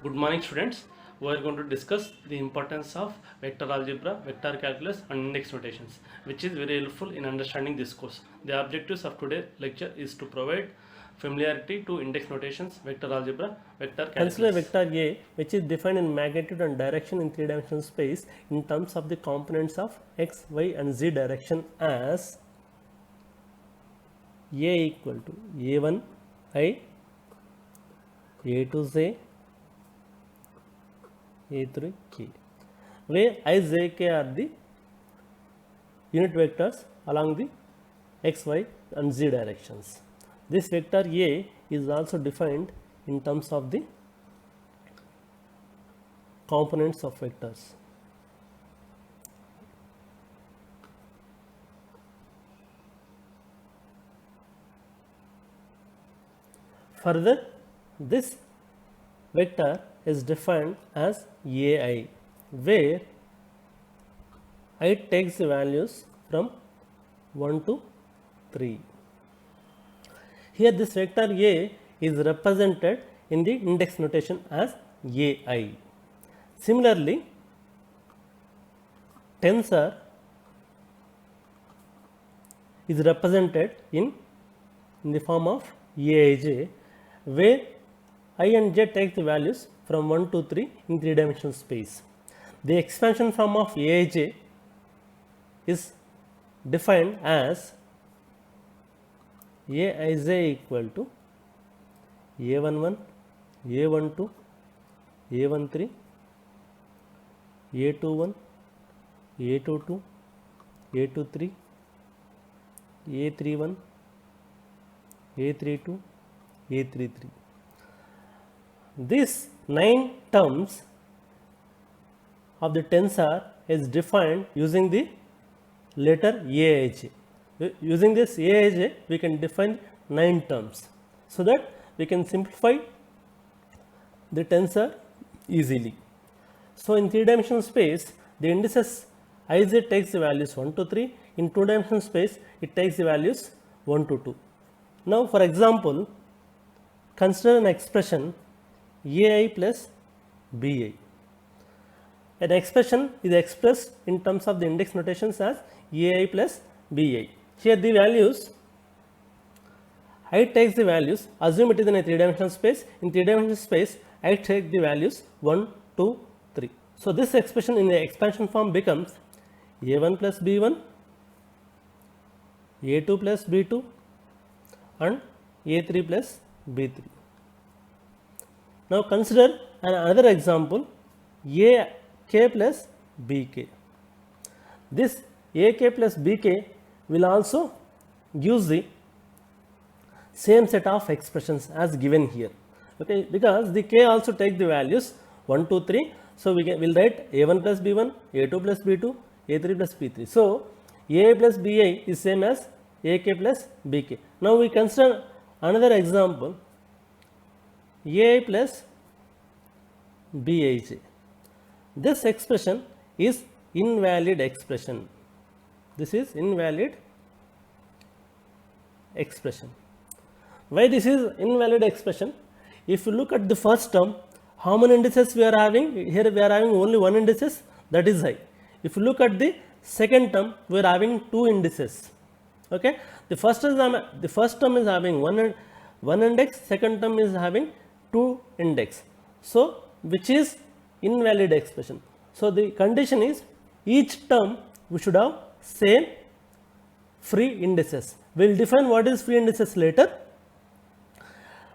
Good morning, students. We are going to discuss the importance of vector algebra, vector calculus and index notations, which is very helpful in understanding this course. The objectives of today's lecture is to provide familiarity to index notations, vector algebra, vector calculus. Consider vector A, which is defined in magnitude and direction in three-dimensional space in terms of the components of x, y and z direction as A equal to A1 I, A2 J, A3 K, where I, J, K are the unit vectors along the x, y and z directions. This vector A is also defined in terms of the components of vectors. Further, this vector is defined as AI, where I takes the values from 1 to 3. Here this vector A is represented in the index notation as AI. Similarly, tensor is represented in the form of Aij, where I and j take the values from 1 to 3 in three-dimensional space. The expansion form of Aij is defined as Aij equal to A11, A12, A13, A21, A22, A23, A31, A32, A33. These 9 terms of the tensor is defined using the letter Aij. Using this Aij, we can define 9 terms so that we can simplify the tensor easily. So, in three-dimensional space, the indices Ij takes the values 1 to 3. In two-dimensional space, it takes the values 1 to 2. Now, for example, consider an expression Ai plus Bi. An expression is expressed in terms of the index notations as Ai plus Bi. Here the values, I takes the values, assume it is in a three-dimensional space. In three-dimensional space, I take the values 1, 2, 3. So, this expression in the expansion form becomes A1 plus B1, A2 plus B2 and A3 plus B3. Now, consider another example AK plus BK. This AK plus BK will also use the same set of expressions as given here, okay, because the K also take the values 1, 2, 3. So, we will write A1 plus B1, A2 plus B2, A3 plus B3. So, AA plus BI is same as AK plus BK. Now, we consider another example AI plus Bij. This expression is invalid expression. This is invalid expression. Why this is invalid expression? If you look at the first term, how many indices we are having? Here we are having only one indices, that is I. If you look at the second term, we are having two indices. Okay, the first term is having one index, second term is having two index. So, which is invalid expression. So, the condition is each term we should have same free indices. We will define what is free indices later.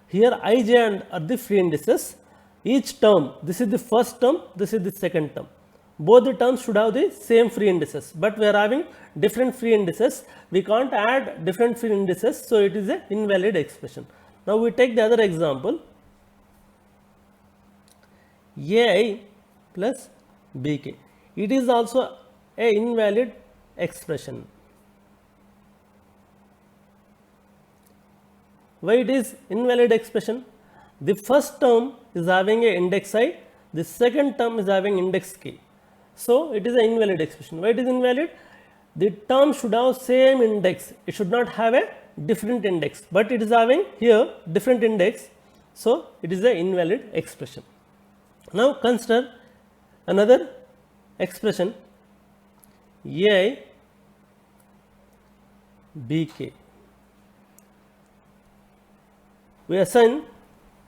Here I, j and are the free indices. Each term, this is the first term, this is the second term. Both the terms should have the same free indices, but we are having different free indices. We can't add different free indices, so it is an invalid expression. Now, we take the other example Ai plus Bk. It is also a invalid expression. Why it is invalid expression? The first term is having a index I, the second term is having index k. So, it is an invalid expression. Why it is invalid? The term should have same index, it should not have a different index, but it is having here different index. So, it is an invalid expression. Now consider another expression ai bk. We assign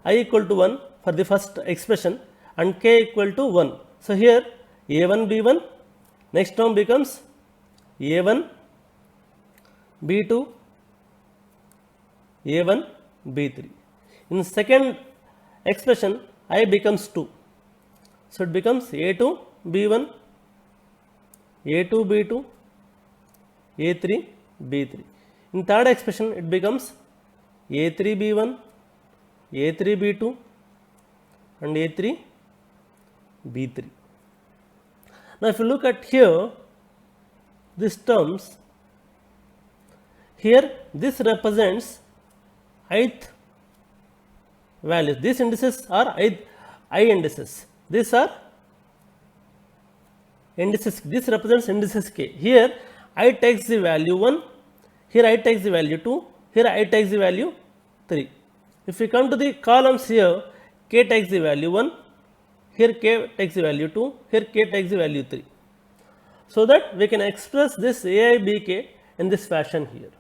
I equal to 1 for the first expression and k equal to 1. So here a1 b1, next term becomes a1 b2 a1 b3. In second expression I becomes 2. So it becomes a2 b1 a2 b2 a3 b3. In third expression it becomes a3 b1 a3 b2 and a3 b3. Now if you look at here these terms, here this represents ith values. These indices are I indices. These are indices. This represents indices k. Here I takes the value 1, here I takes the value 2, here I takes the value 3. If we come to the columns here, k takes the value 1, here k takes the value 2, here k takes the value 3. So that we can express this ai bk in this fashion here.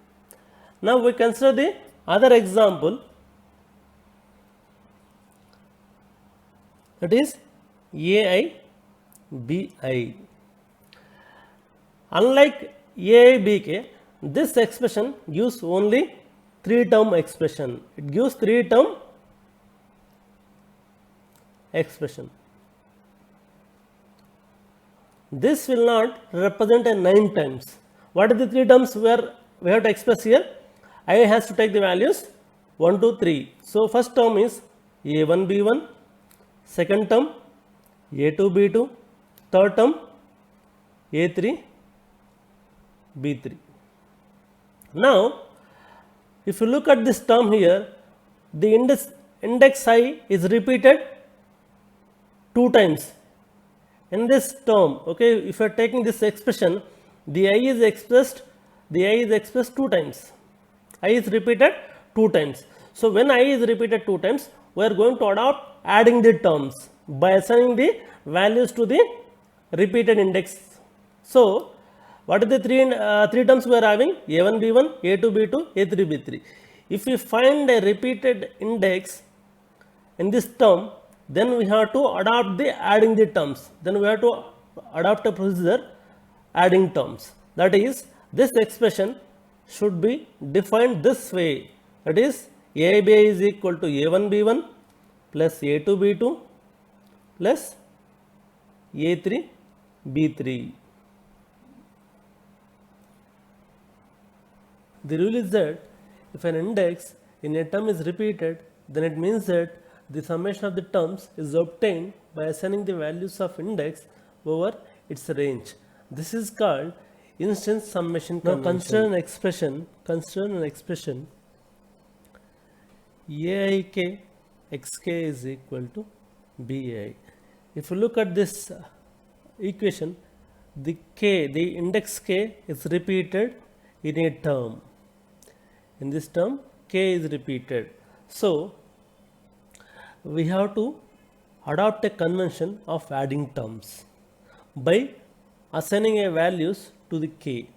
Now we consider the other example, that is ai bi. Unlike ai bk, this expression gives only 3-term expression. It gives 3-term expression. This will not represent a 9 times. What are the 3 terms where we have to express here? I has to take the values 1, 2, 3. So first term is a1 b1, second term a2 b2, third term a3 b3. Now if you look at this term here, the index I is repeated 2 times in this term. Okay, if you are taking this expression, the I is expressed 2 times. I is repeated 2 times. So when I is repeated 2 times, we are going to adopt adding the terms by assigning the values to the repeated index. So what are the three terms we are having? a1 b1, a2 b2, a3 b3. If we find a repeated index in this term, then we have to adopt the adding the terms. Then we have to adopt a procedure adding terms. That is, this expression should be defined this way. That is, a bi is equal to a1 b1 plus a2 b2 plus a3 b3. The rule is that if an index in a term is repeated, then it means that the summation of the terms is obtained by assigning the values of index over its range. This is called instance summation convention. Now consider an expression aik xk is equal to bi. If you look at this equation, the index k is repeated in a term. In this term, k is repeated. So we have to adopt a convention of adding terms by assigning a values to the k.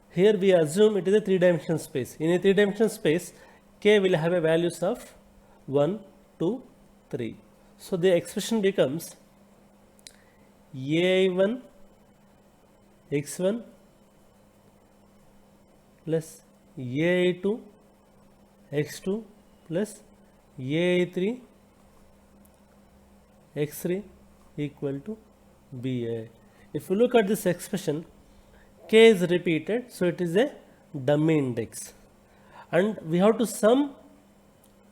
Here we assume it is a 3-dimensional space. In a 3-dimensional space, k will have a values of 1, 2, 3. So the expression becomes ai1 x1 plus ai2 x2 plus ai3 x3 equal to bi. If you look at this expression, k is repeated, so it is a dummy index, and we have to sum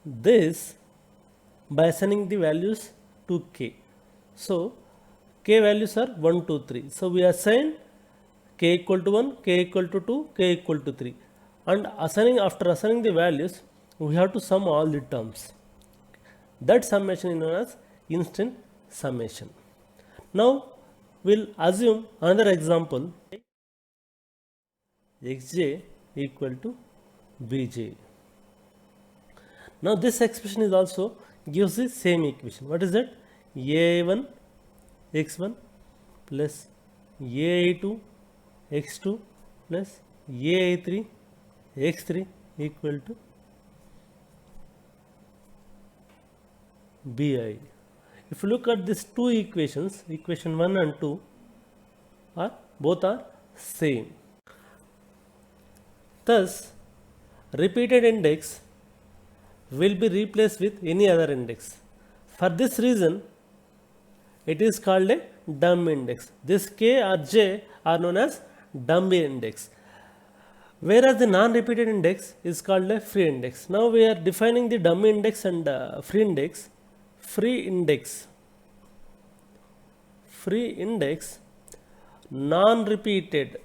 this by assigning the values to k. So k values are 1, 2, 3. So we assign k equal to 1, k equal to 2, k equal to 3, and after assigning the values, we have to sum all the terms. That summation is known as instant summation. Now we'll assume another example, xj equal to bj. Now this expression is also gives the same equation. What is that? ai1 x1 plus ai2 x2 plus ai3 x3 equal to bi. If you look at these two equations, equation 1 and 2 are both are same. Thus repeated index will be replaced with any other index. For this reason it is called a dumb index. This k or j are known as dummy index, whereas the non-repeated index is called a free index. Now we are defining the dummy index and free index. Free index, non-repeated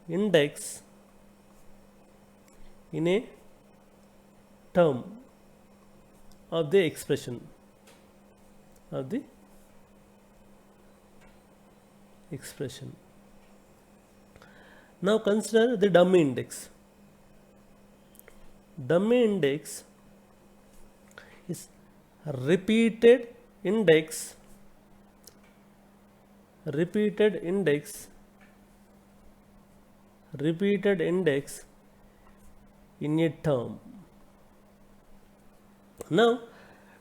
index in a term of the expression Now consider the dummy index. Dummy index is repeated index in a term. Now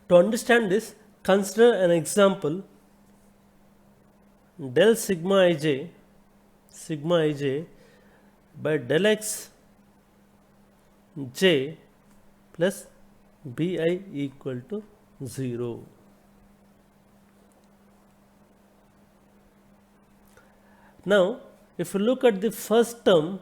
to understand this, consider an example. Del sigma ij by del x j plus bi equal to 0. Now if you look at the first term,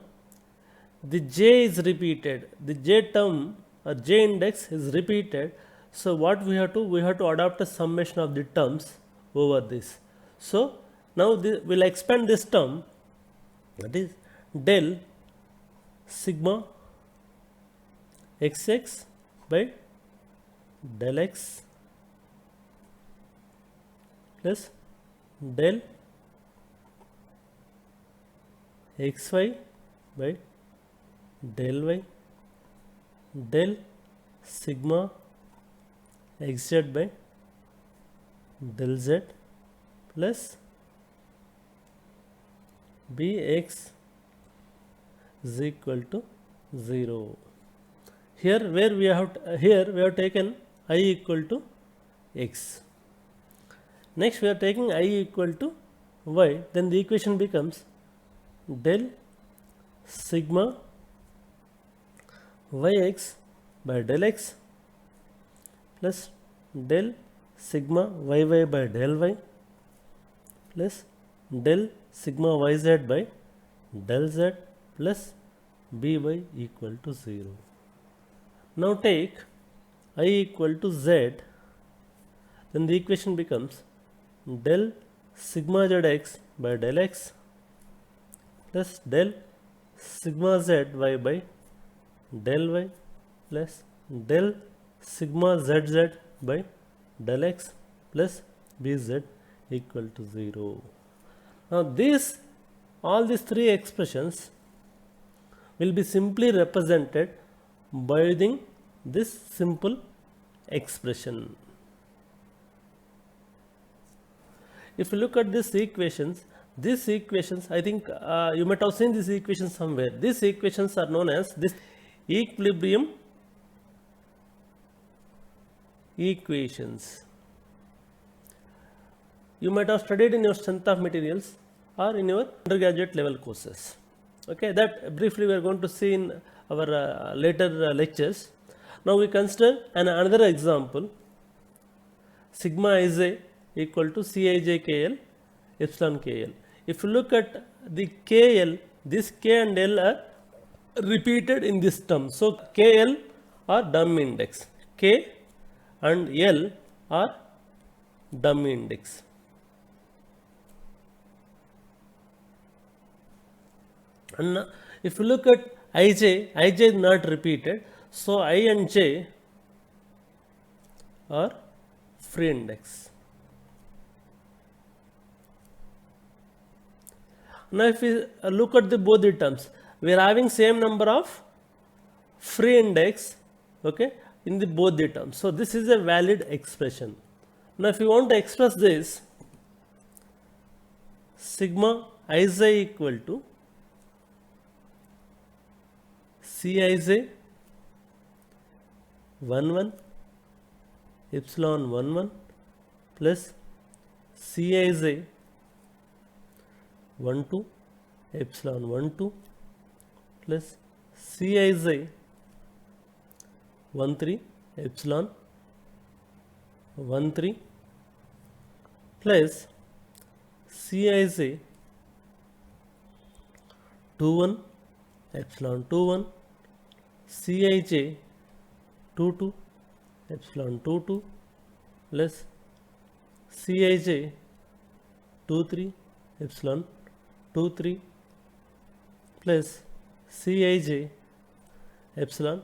the j is repeated, the j term or j index is repeated. So what we have to adopt a summation of the terms over this. So now we'll expand this term, that is del sigma xx by del x plus del xy by del y del sigma xz by del z plus bx is equal to 0. Here we have taken I equal to x. Next we are taking I equal to y. Then the equation becomes del sigma yx by del x plus del sigma yy by del y plus del sigma yz by del z plus by equal to 0. Now take I equal to z, then the equation becomes del sigma zx by del x plus del sigma zy by del y plus del sigma zz by del x plus bz equal to 0. Now all these three expressions will be simply represented by using this simple expression. If you look at these equations, I think you might have seen these equations somewhere. These equations are known as this equilibrium equations. You might have studied in your strength of materials or in your undergraduate level courses. Okay, that briefly we are going to see in our later lectures. Now we consider another example. Sigma ij equal to Cij KL epsilon KL. If you look at the KL, this K and L are repeated in this term. So KL are dummy index, K and L are dummy index. And if you look at Ij is not repeated, so I and J are free index. Now if we look at both the terms, we are having same number of free index, okay, in the both the terms. So this is a valid expression. Now if you want to express this, sigma ij equal to Cij 11 epsilon 11 plus Cij 12 epsilon 12 plus Cij 13 epsilon 13 plus Cij 21 epsilon 21 Cij 22 epsilon 22 plus Cij 23 epsilon 23 plus Cij epsilon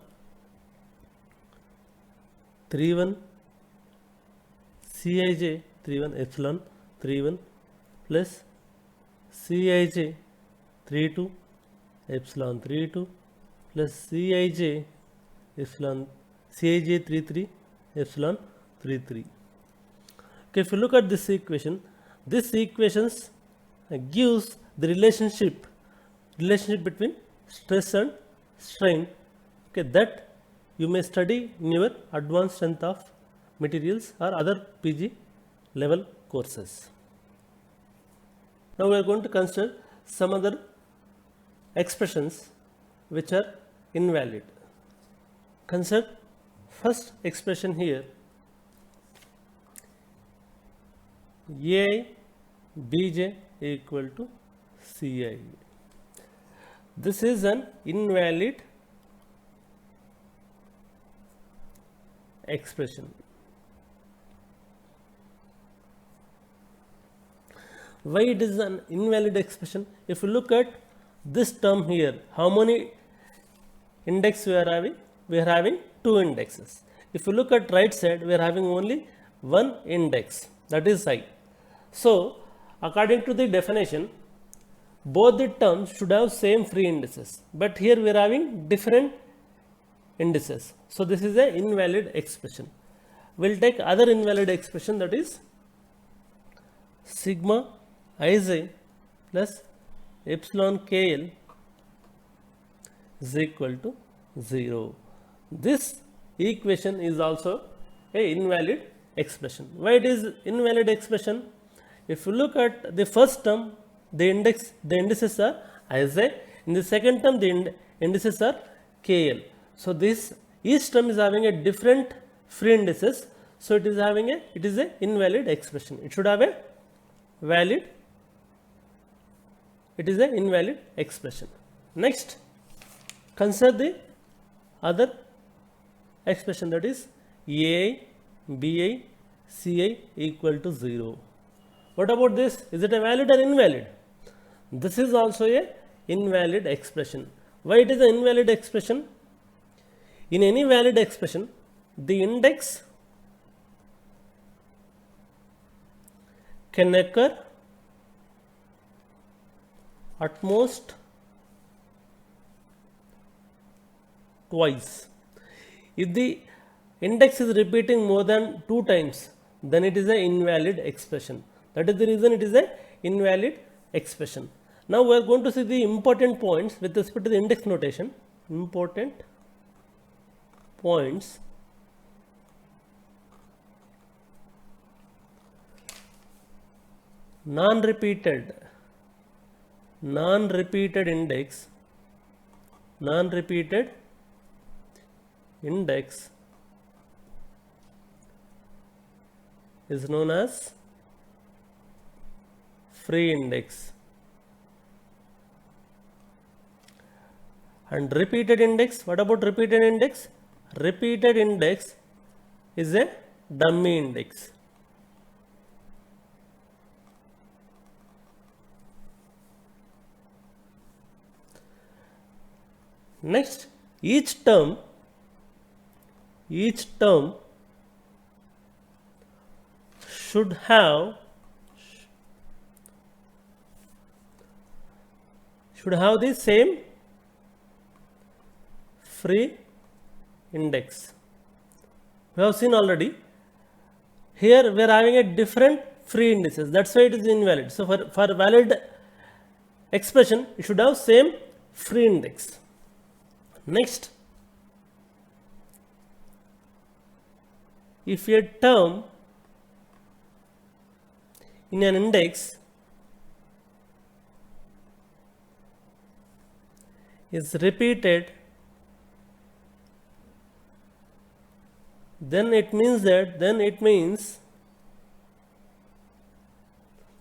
31 Cij 31 epsilon 31 plus Cij 32 epsilon 32 plus Cij epsilon Cij 33 epsilon 33. Okay, if you look at this equation gives the relationship between stress and strain, okay, that you may study in your advanced strength of materials or other PG level courses. Now we are going to consider some other expressions which are invalid. Consider first expression here, AI Bj equal to Ci. This is an invalid expression. Why it is an invalid expression? If you look at this term here, how many index we are having? We are having 2 indexes. If you look at right side, we are having only 1 index, that is I. So according to the definition, both the terms should have same free indices, but here we are having different indices. So this is an invalid expression. We will take other invalid expression, that is sigma ij plus epsilon kl is equal to 0. This equation is also a invalid expression. Why it is invalid expression? If you look at the first term, the indices are ij. In the second term, the indices are kl. So this each term is having a different free indices. So it is a invalid expression. It should have a valid. It is an invalid expression. Next, consider the other expression, that is AI Bi Ci equal to 0. What about this? Is it a valid or invalid? This is also a invalid expression. Why it is an invalid expression? In any valid expression, the index can occur at most twice. If the index is repeating more than 2 times, then it is an invalid expression. That is the reason it is an invalid expression. Now we are going to see the important points with respect to the index notation. Important points. Non-repeated index is known as free index, and repeated index, what about repeated index? Repeated index is a dummy index. Next, each term should have the same free index. we have seen already. Here we are having a different free indices, that's why it is invalid. So for valid expression, it should have same free index. Next, if a term in an index is repeated, then it means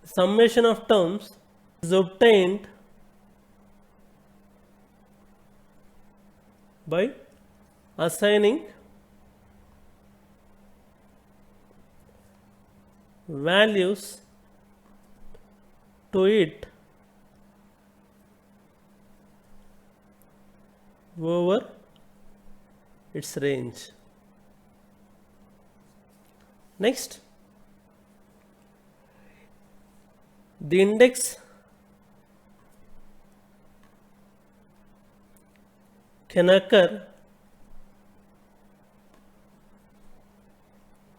summation of terms is obtained by assigning values to it over its range. Next, the index can occur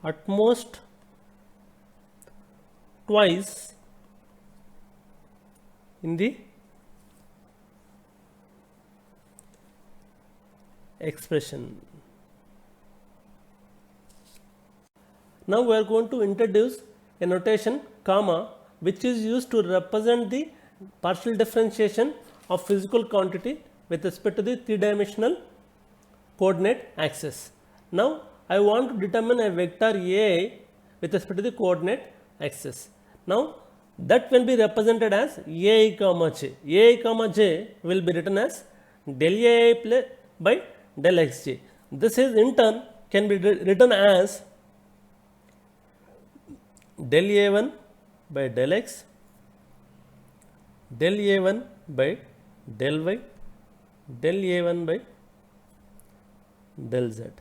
at most twice in the expression. Now we are going to introduce a notation comma, which is used to represent the partial differentiation of physical quantity with respect to the three-dimensional coordinate axis. Now I want to determine a vector A with respect to the coordinate axis. Now that will be represented as AI comma j. AI comma j will be written as del AI by del xj. This is in turn can be written as del A1 by del x, del A1 by del y, del A1 by del z,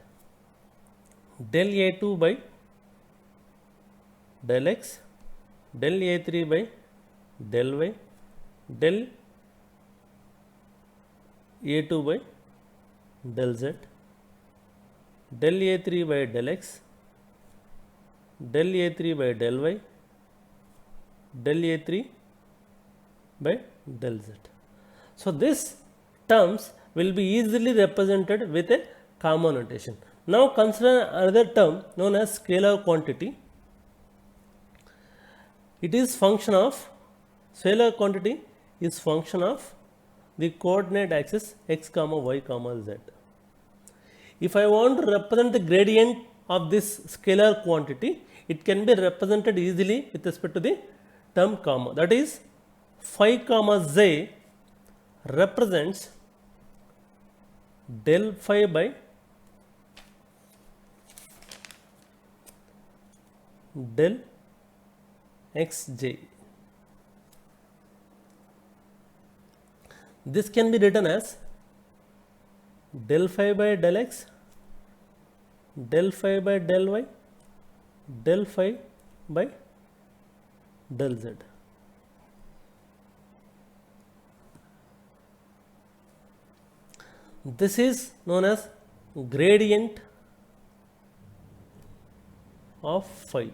del A2 by del x, del A3 by del y, del A2 by del z, del A3 by del x, del A3 by del y, del A3 by del z. So these terms will be easily represented with a comma notation. Now consider another term known as scalar quantity. It is function of scalar quantity is function of the coordinate axis x comma y comma z. If I want to represent the gradient of this scalar quantity, it can be represented easily with respect to the term comma. That is, phi comma j represents del phi by del xj. This can be written as del phi by del x, del phi by del y, del phi by del z. This is known as gradient of phi.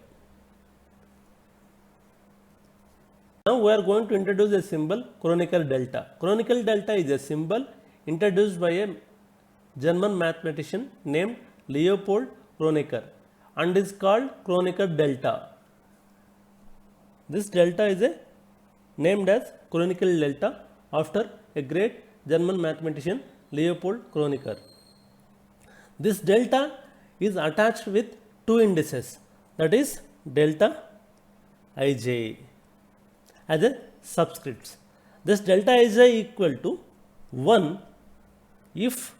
Now we are going to introduce a symbol Kronecker delta. Kronecker delta is a symbol introduced by a German mathematician named Leopold Kronecker and is called Kronecker delta. This delta is named as Kronecker delta after a great German mathematician Leopold Kronecker. This delta is attached with two indices, that is delta ij as a subscripts. This delta ij equal to 1 if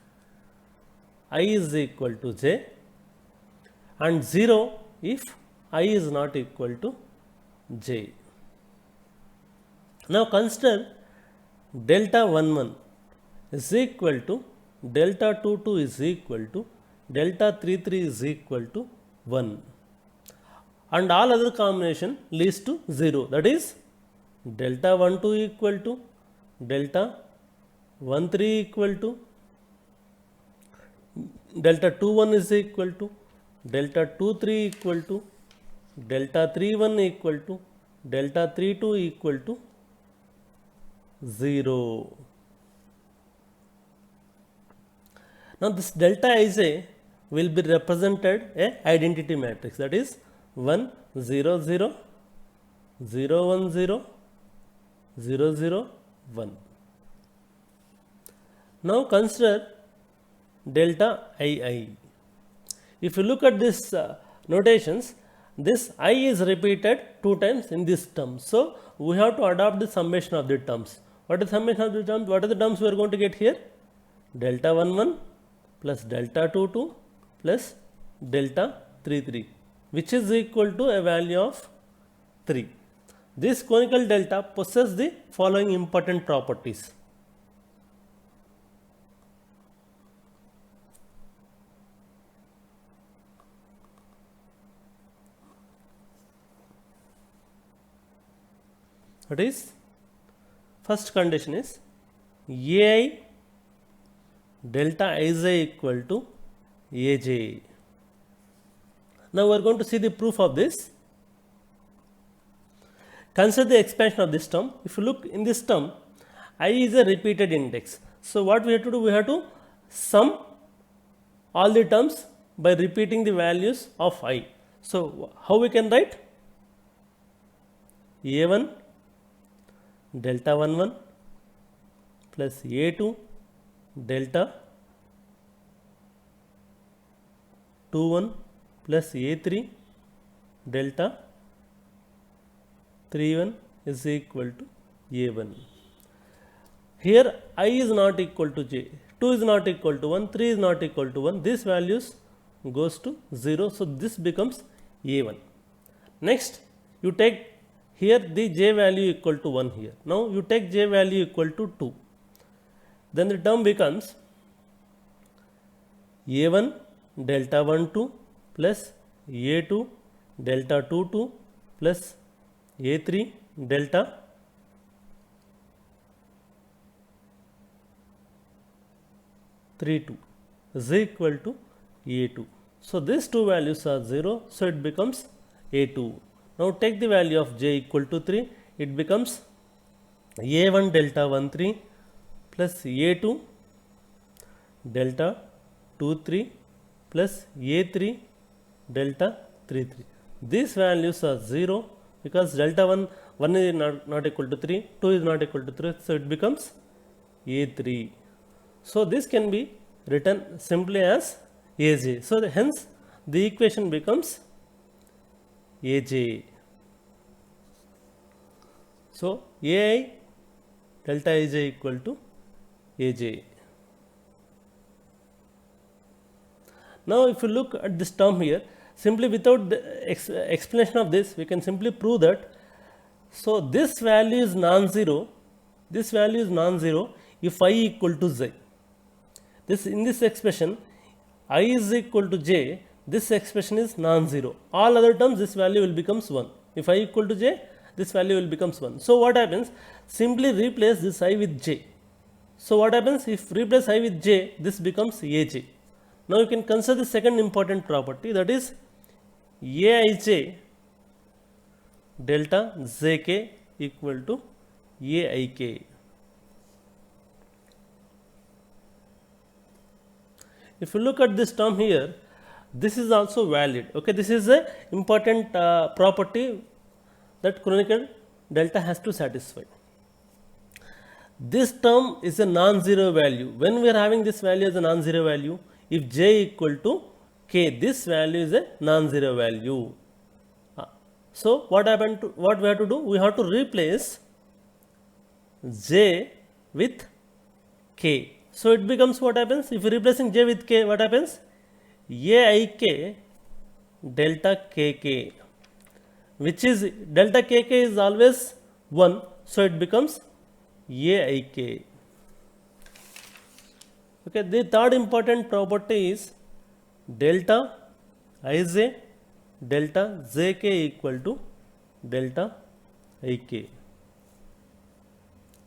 I is equal to j and 0 if I is not equal to j. Now consider delta 11 is equal to delta 22 is equal to delta 33 is equal to 1 and all other combination leads to 0, that is delta 12 equal to delta 13 equal to delta 21 is equal to delta 23 equal to delta 31 equal to delta 32 equal to 0. Now this delta Ij will be represented a identity matrix, that is 1 0 0 0 1 0 0 0 1. Now consider delta Ii. If you look at this notations, this I is repeated 2 times in this term. So we have to adopt the summation of the terms. What is summation of the terms? What are the terms we are going to get here? Delta 1 1 plus delta 2 2 plus delta 3 3, which is equal to a value of 3. This conical delta possesses the following important properties. That is, first condition is Ai delta Ij equal to Aj. Now we are going to see the proof of this. Consider the expansion of this term. If you look in this term, I is a repeated index. So what we have to do? We have to sum all the terms by repeating the values of I. So how we can write? A1 delta 1 1 plus A2 delta 2 1 plus A3 delta 3 1 is equal to A1. Here I is not equal to j, 2 is not equal to 1, 3 is not equal to 1. These values goes to 0. So this becomes A1. Next you take here the j value equal to 1 here. Now you take j value equal to 2. Then the term becomes A1 delta 1 2 plus A2 delta 2 2 plus A3 delta 3 2 is equal to A2. So these two values are 0. So it becomes A2. Now take the value of j equal to 3. It becomes A1 delta 1 3 plus A2 delta 2 3 plus A3 delta 3 3. These values are 0 because delta 1 is not equal to 3, 2 is not equal to 3. So it becomes A3. So this can be written simply as Aj. So hence the equation becomes Aj. So Ai delta Aj equal to Aj. Now if you look at this term here, simply without the explanation of this, we can simply prove that. So this value is non-zero. This value is non-zero if I equal to j. This in this expression, I is equal to j. This expression is non-zero. All other terms, this value will becomes 1. If I equal to j, this value will becomes 1. So what happens? Simply replace this I with j. So what happens? If replace I with j, this becomes Aj. Now you can consider the second important property, that is Aij delta Jk equal to Aik. If you look at this term here, this is also valid. Okay, this is a important property that conical delta has to satisfy. This term is a non-zero value. When we are having this value as a non-zero value, if j equal to k, this value is a non-zero value. So what we have to do? We have to replace j with k. So it becomes, what happens? If you are replacing j with k, what happens? Aik delta kk, which is delta kk is always 1. So it becomes Aik. Okay, the third important property is delta Ij delta Jk equal to delta Ik.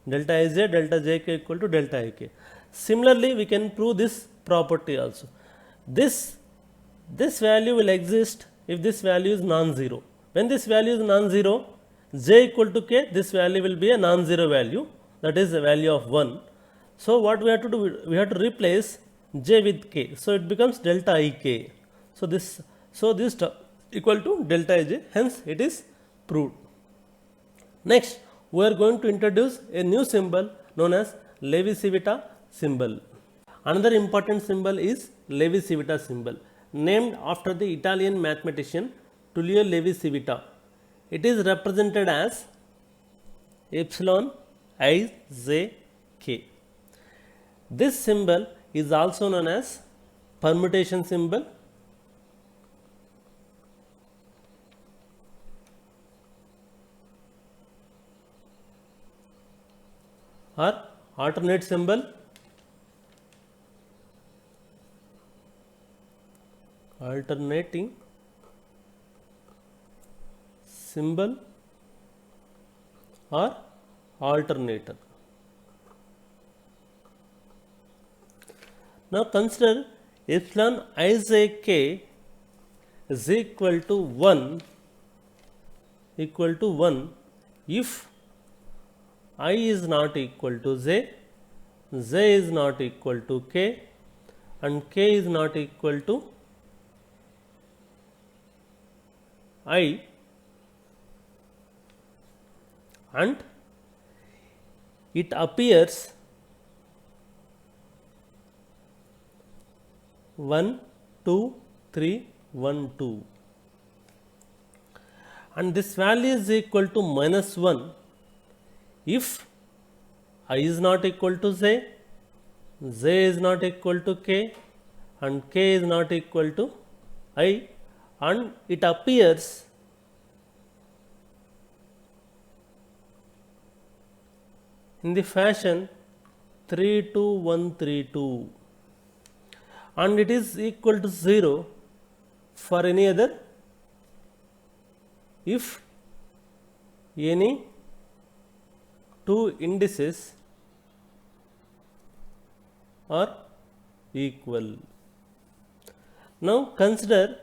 Delta Ij delta Jk equal to delta Ik. Similarly, we can prove this property also. This this value will exist if this value is non-zero. When this value is non-zero, j equal to k, this value will be a non-zero value, that is the value of 1. So what we have to do, we have to replace j with k, so it becomes delta ik. So this equal to delta ij, hence it is proved. Next, we are going to introduce a new symbol known as Levi-Civita symbol. Another important symbol is Levi-Civita symbol, named after the Italian mathematician Tullio Levi-Civita. It is represented as epsilon ij k. This symbol is also known as permutation symbol or alternate symbol, alternating symbol or alternator. Now consider epsilon ijk is equal to 1 if I is not equal to j, j is not equal to k, and k is not equal to I, and it appears 1, 2, 3, 1, 2, and this value is equal to minus 1 if I is not equal to j, j is not equal to k, and k is not equal to I, and it appears in the fashion 3, 2, 1, 3, 2, and it is equal to 0 for any other if any two indices are equal. Now consider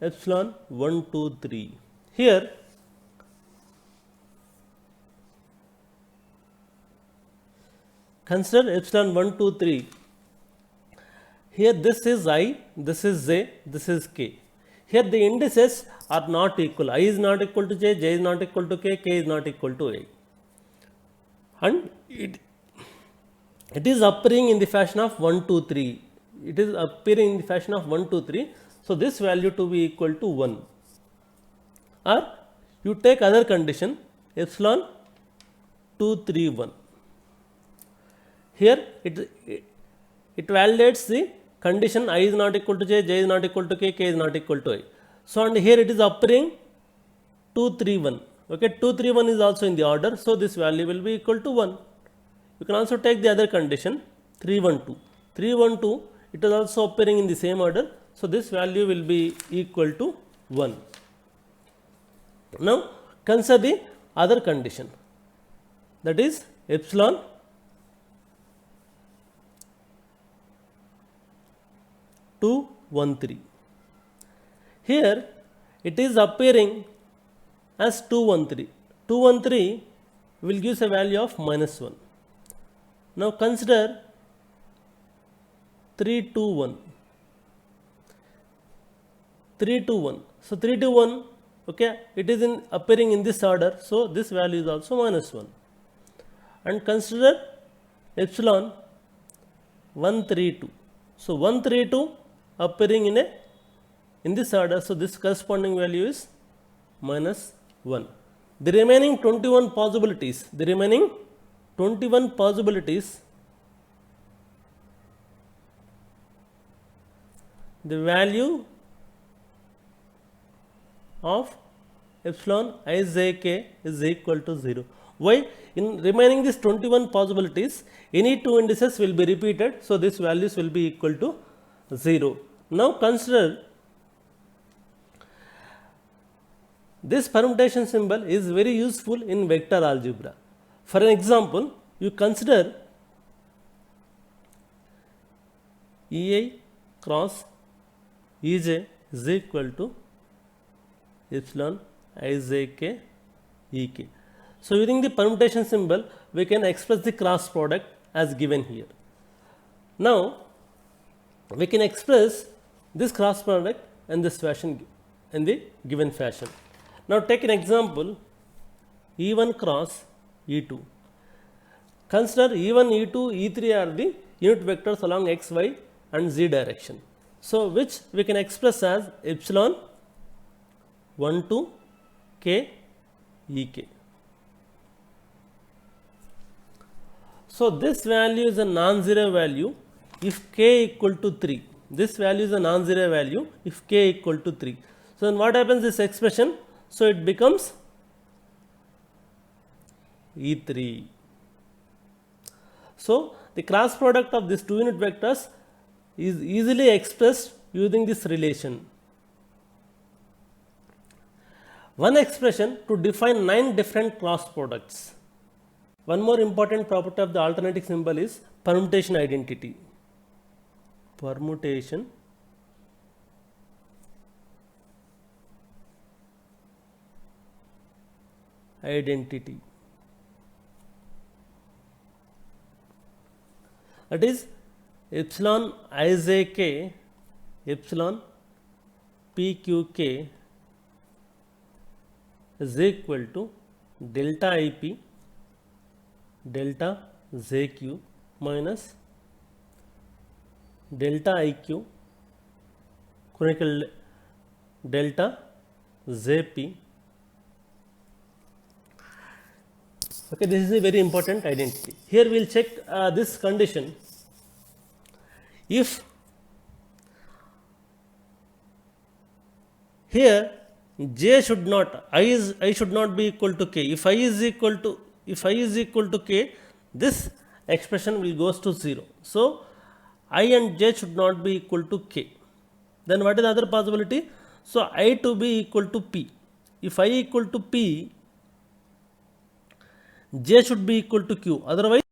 epsilon 1, 2, 3. Here consider epsilon 1, 2, 3. Here this is I, this is j, this is k. Here the indices are not equal. I is not equal to j, j is not equal to k, k is not equal to I. And it is appearing in the fashion of 1, 2, 3. It is appearing in the fashion of 1, 2, 3. So this value to be equal to 1. Or you take other condition epsilon 2, 3, 1. Here it validates the condition I is not equal to j, j is not equal to k, k is not equal to I. So and here it is appearing 2, 3, 1. Okay, 2, 3, 1 is also in the order, so this value will be equal to 1. You can also take the other condition 3, 1, 2. 3, 1, 2, it is also appearing in the same order, so this value will be equal to 1. Now consider the other condition, that is epsilon 2, 1, 3. Here it is appearing as 2, 1, 3. 2, 1, 3 will give a value of minus 1. Now consider 3, 2, 1. 3, 2, 1. So 3, 2, 1, okay, it is appearing in this order, so this value is also minus 1. And consider epsilon 1, 3, 2. So 1, 3, 2 appearing in this order, so this corresponding value is minus 1. The remaining 21 possibilities, the value of epsilon ijk is equal to 0. Why? In remaining these 21 possibilities, any two indices will be repeated, so these values will be equal to 0. Now consider this permutation symbol is very useful in vector algebra. For an example, you consider Ei cross Ej is equal to epsilon ijk ek. So using the permutation symbol we can express the cross product as given here. Now we can express this cross product in this fashion, in the given fashion. Now take an example, E1 cross E2. Consider E1, E2, E3 are the unit vectors along x, y and z direction. So which we can express as epsilon 1 to k ek. So this value is a non-zero value if k equal to 3. This value is a non-zero value if k equal to 3. So then what happens this expression? So it becomes E3. So the cross product of these two unit vectors is easily expressed using this relation. One expression to define 9 different cross products. One more important property of the alternating symbol is permutation identity. Permutation identity. That is epsilon ijk epsilon pqk is equal to delta ip delta jq minus delta iq chronicle delta jp. Okay, this is a very important identity. Here we will check this condition. If here j should not I should not be equal to k. If I is equal to k, this expression will goes to 0. So I and j should not be equal to k. Then what is the other possibility? So I to be equal to p. If I equal to p, j should be equal to q. Otherwise